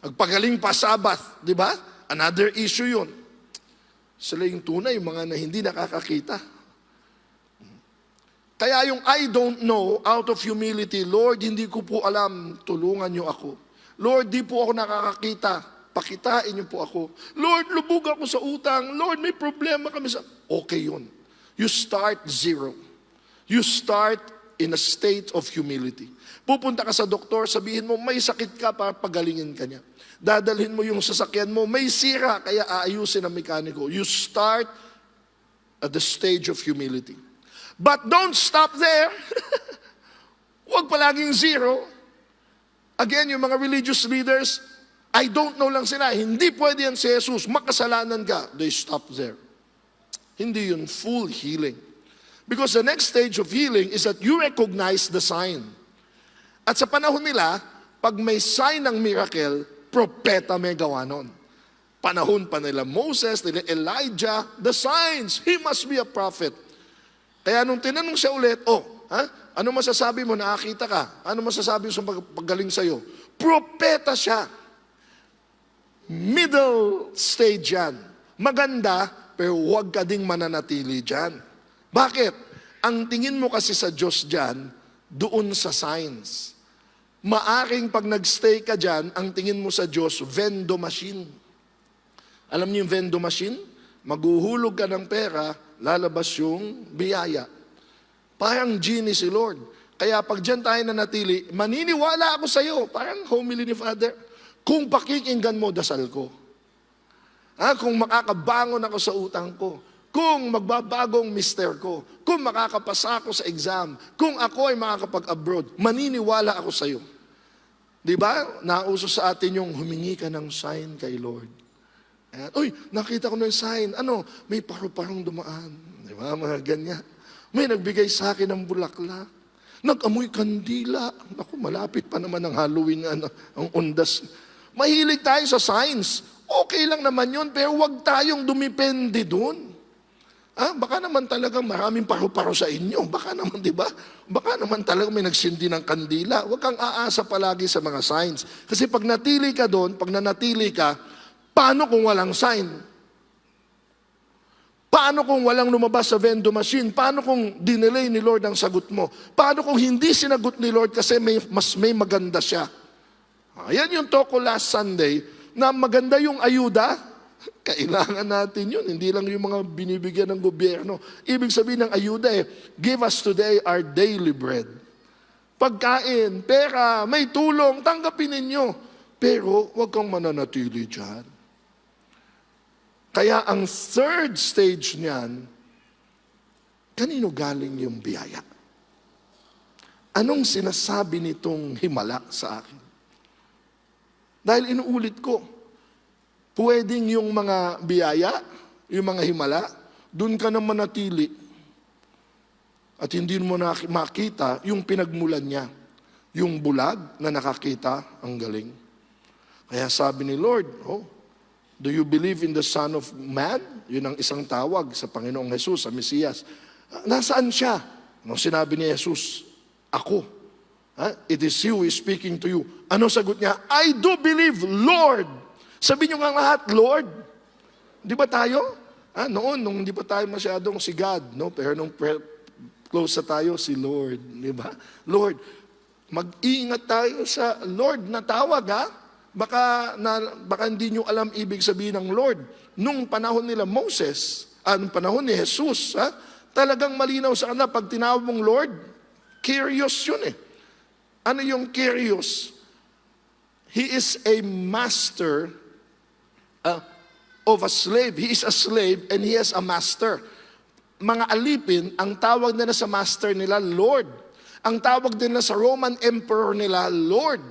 Nagpagaling pa Sabbath, di ba? Another issue yun. Sila yung tunay, yung mga na hindi nakakakita. Kaya yung I don't know, out of humility, Lord, hindi ko po alam, tulungan niyo ako. Lord, di po ako nakakakita, pakitain niyo po ako. Lord, lubog ako sa utang. Lord, may problema kami sa... Okay yun. You start zero. You start in a state of humility. Pupunta ka sa doktor, sabihin mo, may sakit ka para pagalingin ka niya. Dadalhin mo yung sasakyan mo, may sira, kaya aayusin ang mekaniko. You start at the stage of humility. But don't stop there. Huwag palaging zero. Again, yung mga religious leaders, I don't know lang sila. Hindi pwede yan si Jesus. Makasalanan ka. They stop there. Hindi yun full healing. Because the next stage of healing is that you recognize the sign. At sa panahon nila, pag may sign ng miracle, propeta may gawa nun. Panahon pa nila Moses, nila Elijah, the signs. He must be a prophet. Kaya nung tinanong siya ulit, ano masasabi mo, nakakita ka? Ano masasabi mo sa paggaling sa'yo? Propeta siya. Middle stage yan. Maganda, pero huwag ka ding mananatili dyan. Bakit? Ang tingin mo kasi sa Diyos dyan, doon sa signs. Maaring pag nagstay ka dyan, ang tingin mo sa Diyos, vendo machine. Alam niyo yung vendo machine? Maghuhulog ka ng pera, lalabas yung biyaya. Parang genie si Lord. Kaya pag dyan tayo nanatili, maniniwala ako sa iyo, parang homily ni Father, kung pakikinggan mo, dasal ko. Kung makakabangon ako sa utang ko, kung magbabagong mister ko, kung makakapasa ako sa exam, kung ako ay makakapag-abroad, maniniwala ako sa iyo. Di ba? Nauso sa atin yung humingi ka ng sign kay Lord. Ayan. Uy, nakita ko na yung sign. May paru-parong dumaan. Di ba? Mga ganyan. May nagbigay sa akin ng bulaklak. Nag-amoy kandila. Naku, malapit pa naman ang Halloween, ang undas. Mahilig tayo sa signs. Okay lang naman yun, pero huwag tayong dumipende dun. Baka naman talagang maraming paru-paro sa inyo. Baka naman, di ba? Baka naman talagang may nagsindi ng kandila. Huwag kang aasa palagi sa mga signs. Kasi pag natili ka doon, pag nanatili ka, paano kung walang sign? Paano kung walang lumabas sa vendo machine? Paano kung dinelay ni Lord ang sagot mo? Paano kung hindi sinagot ni Lord kasi may maganda siya? Ayan yung talk ko last Sunday, na maganda yung ayuda. Kailangan natin yun. Hindi lang yung mga binibigyan ng gobyerno. Ibig sabihin ng ayuda give us today our daily bread. Pagkain, pera, may tulong, tanggapin ninyo. Pero huwag kang mananatili dyan. Kaya ang third stage niyan, kanino galing yung biyaya? Anong sinasabi nitong himala sa akin? Dahil inuulit ko, pwedeng yung mga biyaya, yung mga himala, doon ka na manatili. At hindi mo makita yung pinagmulan niya. Yung bulag na nakakita, ang galing. Kaya sabi ni Lord, do you believe in the Son of Man? Yun ang isang tawag sa Panginoong Jesus, sa Mesiyas. Nasaan siya? Nung sinabi ni Jesus, ako. It is He who is speaking to you. Ano sagot niya? I do believe, Lord. Sabi niyo nga lahat, Lord. Di ba tayo? Noon, nung hindi pa tayo masyadong si God, no? Pero nung close na tayo, si Lord. Di ba? Lord, mag-iingat tayo sa Lord na tawag, Baka hindi nyo alam ibig sabihin ng Lord. Nung panahon nila Moses, nung panahon ni Jesus, talagang malinaw sa kanila, pag tinawag mong Lord, curious yun Ano yung curious? He is a master of a slave. He is a slave and he has a master. Mga alipin, ang tawag nila sa master nila, Lord. Ang tawag nila sa Roman Emperor nila, Lord.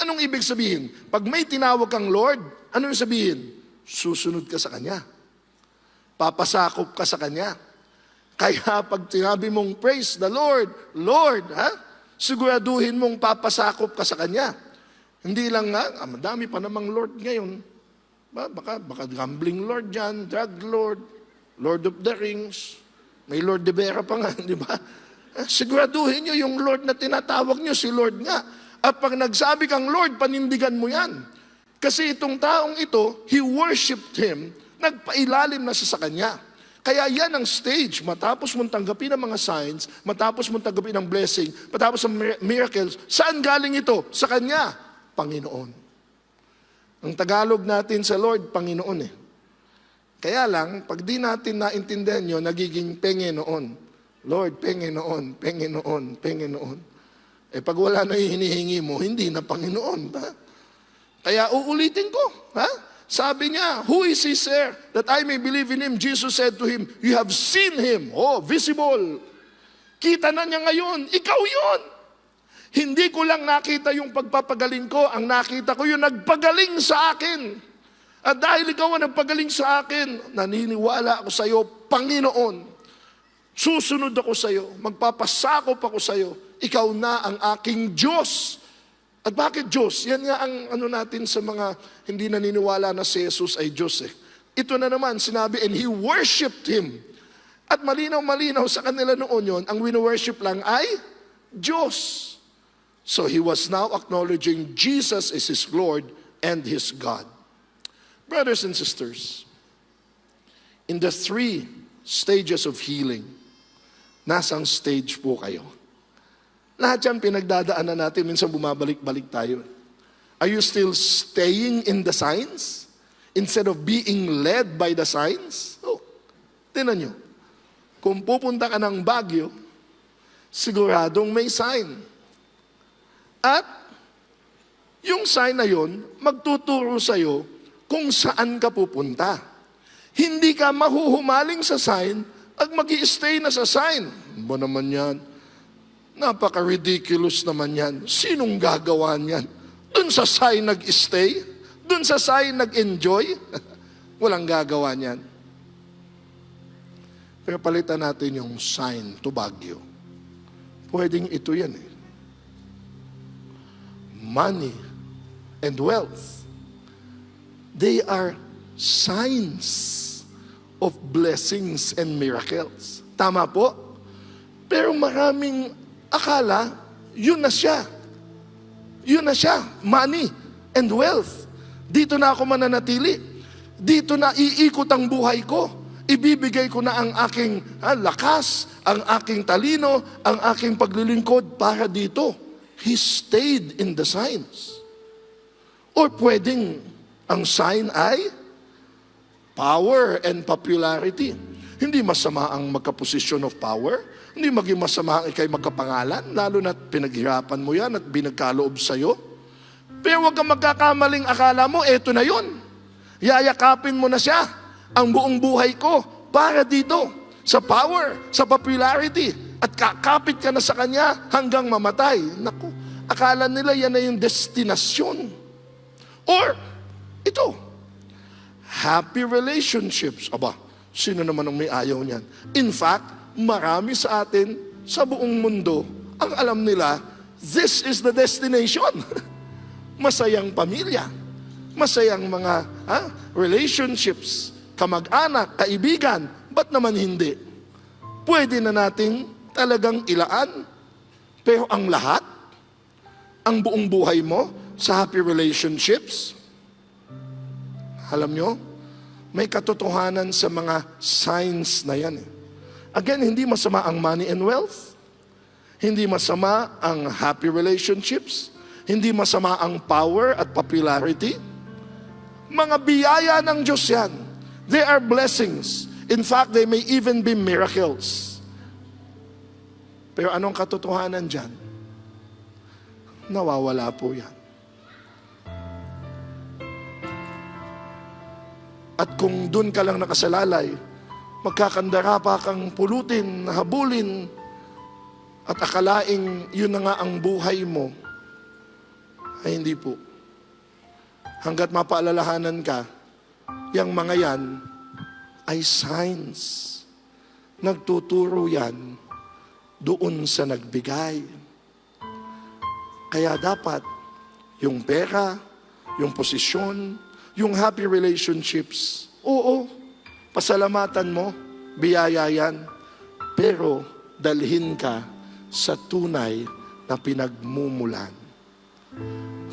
Anong ibig sabihin? Pag may tinawag kang Lord, ano yung sabihin? Susunod ka sa Kanya. Papasakop ka sa Kanya. Kaya pag tinabi mong praise the Lord, Lord, siguraduhin mong papasakop ka sa Kanya. Hindi lang madami pa namang Lord ngayon. Baka gambling Lord dyan, drug Lord, Lord of the Rings, may Lord de Vera pa nga, di ba? Siguraduhin nyo yung Lord na tinatawag nyo, si Lord nga. At pag nagsabi kang Lord, panindigan mo yan. Kasi itong taong ito, he worshipped Him, nagpailalim na siya sa Kanya. Kaya yan ang stage. Matapos mong tanggapin ang mga signs, matapos mong tanggapin ang blessing, matapos ang miracles, saan galing ito? Sa Kanya, Panginoon. Ang Tagalog natin sa Lord, Panginoon Kaya lang, pag di natin naintindihan yun, nagiging Panginoon. Lord, Panginoon, Panginoon, Panginoon. Pag wala na yung hinihingi mo, hindi na Panginoon. Kaya uulitin ko. Sabi niya, who is He, sir? That I may believe in Him. Jesus said to him, you have seen Him. Visible. Kita na niya ngayon. Ikaw yun. Hindi ko lang nakita yung pagpapagaling ko. Ang nakita ko yung nagpagaling sa akin. At dahil ikaw ang nagpagaling sa akin, naniniwala ako sa iyo, Panginoon. Susunod ako sa iyo. Magpapasakop ako sa iyo. Ikaw na ang aking Diyos. At bakit Diyos? Yan nga ang natin sa mga hindi naniniwala na si Jesus ay Diyos Ito na naman, sinabi, and He worshipped Him. At malinaw-malinaw sa kanila noon yun, ang wino-worship lang ay Diyos. So He was now acknowledging Jesus is His Lord and His God. Brothers and sisters, in the 3 stages of healing, Nasang stage po kayo? Lahat yan pinagdadaanan natin, minsan bumabalik-balik tayo. Are you still staying in the signs instead of being led by the signs? Oh, tinan nyo. Kung pupunta ka ng Baguio, siguradong may sign. At yung sign na yun, magtuturo sa'yo kung saan ka pupunta. Hindi ka mahuhumaling sa sign at mag-i-stay na sa sign. Ba naman yan? Napaka-ridiculous naman yan. Sinong gagawa niyan? Doon sa sign nag-stay? Doon sa sign nag-enjoy? Walang gagawa niyan. Pero palitan natin yung sign to Baguio. Pwedeng ito yan eh. Money and wealth. They are signs of blessings and miracles. Tama po? Pero maraming akala, yun na siya. Yun na siya. Money and wealth. Dito na ako mananatili. Dito na iikot ang buhay ko. Ibibigay ko na ang aking lakas, ang aking talino, ang aking paglilingkod para dito. He stayed in the signs. Or pwedeng ang sign ay power and popularity. Hindi masama ang magka-position of power. Hindi maging masama ang ikay magkapangalan, lalo na't pinaghirapan mo yan at binagkaloob sa'yo. Pero huwag kang magkakamaling akala mo, eto na yun. Yayakapin mo na siya, ang buong buhay ko, para dito, sa power, sa popularity, at kakapit ka na sa kanya hanggang mamatay. Naku, akala nila yan na yung destinasyon. Or, ito, happy relationships. Aba, sino naman ang may ayaw niyan? In fact, marami sa atin, sa buong mundo, ang alam nila, this is the destination. Masayang pamilya, masayang mga relationships, kamag-anak, kaibigan, ba't naman hindi? Pwede na nating talagang ilaan. Pero ang lahat, ang buong buhay mo sa happy relationships, alam nyo, may katotohanan sa mga signs na yan. Again, hindi masama ang money and wealth. Hindi masama ang happy relationships. Hindi masama ang power at popularity. Mga biyaya ng Diyos yan. They are blessings. In fact, they may even be miracles. Pero anong katotohanan dyan? Nawawala po yan. At kung dun ka lang nakasalalay, magkakandara pa kang pulutin, habulin, at akalaing yun na nga ang buhay mo, ay hindi po. Hanggat mapaalalahanan ka, yung mga yan ay signs. Nagtuturo yan doon sa nagbigay. Kaya dapat yung pera, yung posisyon, yung happy relationships, oo, pasalamatan mo, biyaya yan. Pero dalhin ka sa tunay na pinagmumulan.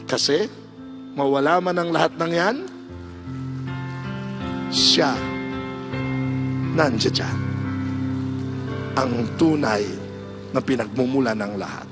Kasi, mawala man ang lahat ng yan, siya, nandiyan dyan. Ang tunay na pinagmumulan ng lahat.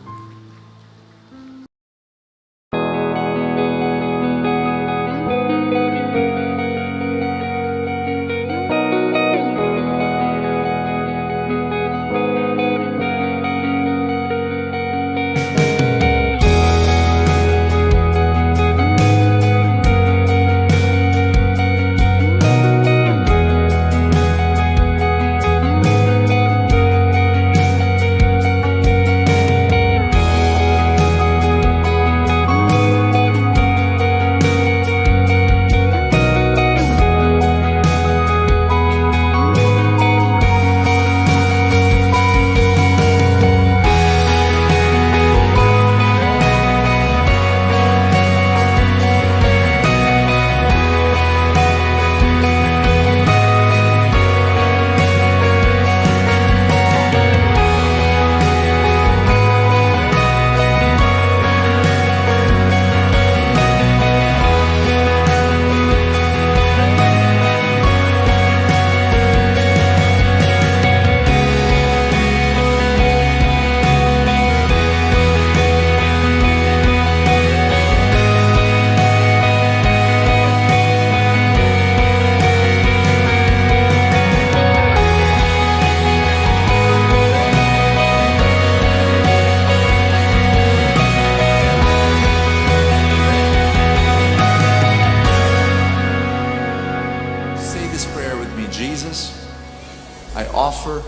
offer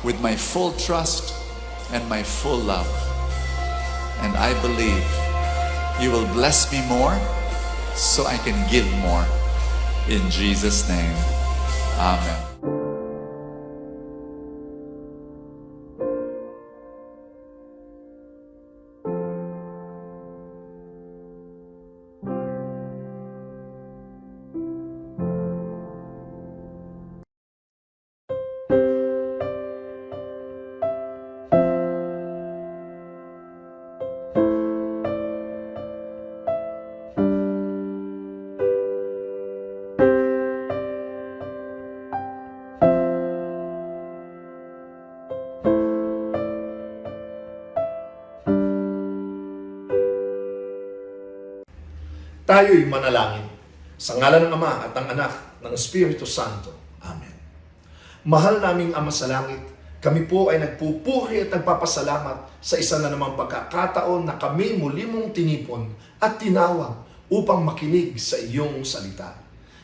with my full trust and my full love. And I believe you will bless me more so I can give more. In Jesus' name, amen. Tayo'y manalangin. Sa ngalan ng Ama at ng Anak ng Espiritu Santo. Amen. Mahal naming Ama sa Langit, kami po ay nagpupuri at nagpapasalamat sa isa na namang pagkakataon na kami muli mong tinipon at tinawag upang makinig sa iyong salita.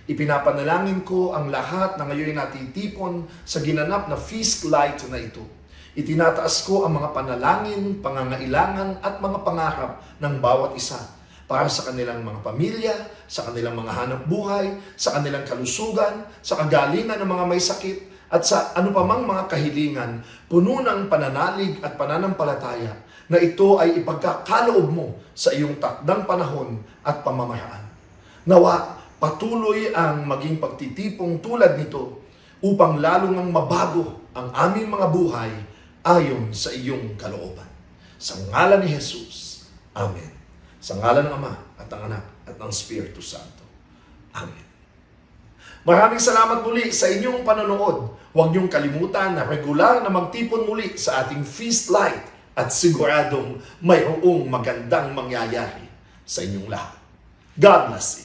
Ipinapanalangin ko ang lahat na ngayon natitipon sa ginanap na feast light na ito. Itinataas ko ang mga panalangin, pangangailangan at mga pangarap ng bawat isa para sa kanilang mga pamilya, sa kanilang mga hanap buhay, sa kanilang kalusugan, sa kagalingan ng mga may sakit, at sa anupamang mga kahilingan, puno ng pananalig at pananampalataya na ito ay ipagkakaloob mo sa iyong takdang panahon at pamamaraan. Nawa, patuloy ang maging pagtitipong tulad nito upang lalong ang mabago ang aming mga buhay ayon sa iyong kalooban. Sa ngalan ni Jesus. Amen. Sa ngalan ng Ama at ng Anak at ng Espiritu Santo. Amen. Maraming salamat muli sa inyong panonood. Huwag niyong kalimutan na regular na magtipon muli sa ating feast light at siguradong mayroong magandang mangyayari sa inyong lahat. God bless you.